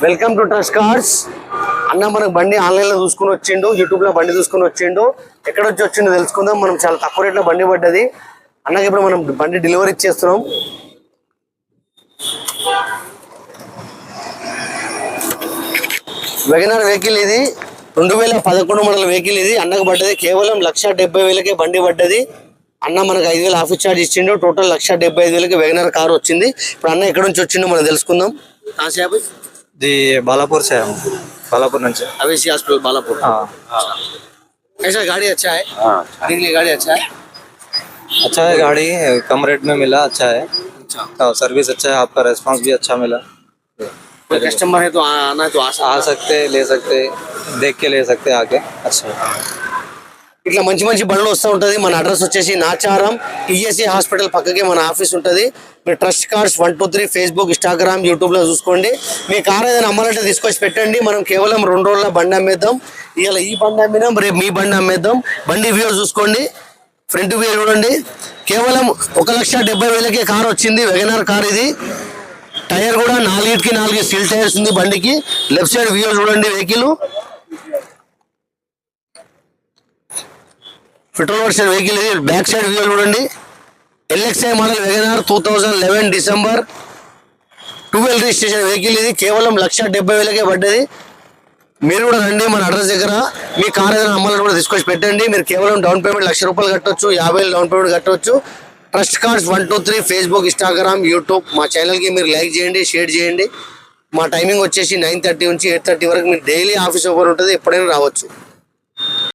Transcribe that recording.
Welcome to trust cars. అన్న మనకు బండి ఆన్లైన్ లో చూసుకుని వచ్చిండు, యూట్యూబ్ లో బండి చూసుకుని వచ్చిండు. ఎక్కడ వచ్చి వచ్చిండో తెలుసుకుందాం. మనం చాలా తక్కువ రేట్లో బండి పడ్డది అన్నకి. ఇప్పుడు మనం బండి డెలివరీ ఇచ్చేస్తున్నాం. వెగనర్ వెహికల్ ఇది 2011 మోడల్ వెహికల్. ఇది అన్నకు పడ్డది కేవలం 1,70,000కే బండి పడ్డది. అన్న మనకు 5,000 ఆఫీస్ ఛార్జ్ ఇచ్చిండు. టోటల్ 1,75,000కి వెగనర్ కార్ వచ్చింది. ఇప్పుడు అన్న ఎక్కడ నుంచి వచ్చిండో మనం తెలుసుకుందాం. जी बालापुर से हम बालापुर నుంచి अवेसी हॉस्पिटल बालापुर। ऐसा गाड़ी अच्छा है? निकली गाड़ी अच्छा है? अच्छा है, गाड़ी कम रेट में मिला, अच्छा है। अच्छा सर्विस अच्छा है, आपका रेस्पॉन्स भी अच्छा मिला। कोई कस्टमर है तो आना तो आ सकते, ले सकते, देख के ले सकते आके। अच्छा ఇట్లా మంచి మంచి బండ్లు వస్తూ ఉంటుంది. మన అడ్రస్ వచ్చేసి నాచారం టీఎస్సీ హాస్పిటల్ పక్కకే మన ఆఫీస్ ఉంటుంది. మీరు ట్రస్ట్ కార్స్ 123 ఫేస్బుక్, ఇన్స్టాగ్రామ్, యూట్యూబ్లో చూసుకోండి. మీ కార్ ఏదైనా అమ్మాలంటే తీసుకొచ్చి పెట్టండి. మనం కేవలం 2 రోజుల బండి అమ్మేద్దాం. ఇవాళ ఈ బండి అమ్మినాం, రేపు మీ బండి అమ్మేద్దాం. బండి వ్యూ చూసుకోండి, ఫ్రంట్ వ్యూ చూడండి. కేవలం 1,70,000కే కార్ వచ్చింది, వెగనర్ కార్ ఇది. టైర్ కూడా 4 స్టీల్ టైర్స్ ఉంది బండికి. లెఫ్ట్ సైడ్ వ్యూ చూడండి వెహికల్. పెట్రోల్ వర్షన్ వెహికల్ ఇది. బ్యాక్ సైడ్ వ్యూ చూడండి. LXI model వెగనర్ 2011 December 12 registration vehicle ఇది. కేవలం 1,70,000కే పడ్డది. మీరు కూడా రండి మన అడ్రస్ దగ్గర. మీ కార్ ఏదైనా అమ్మాలని కూడా తీసుకొచ్చి పెట్టండి. మీరు కేవలం డౌన్ పేమెంట్ 1,00,000 రూపాయలు కట్టవచ్చు, 50,000 డౌన్ పేమెంట్ కట్టవచ్చు. Trust cars 123 Facebook, Instagram, YouTube. మా ఛానల్కి మీరు లైక్ చేయండి, షేర్ చేయండి. మా టైమింగ్ వచ్చేసి 9:30 నుంచి 8:30 వరకు. మీరు డైలీ ఆఫీస్ ఓపెన్ ఉంటుంది, ఎప్పుడైనా రావచ్చు.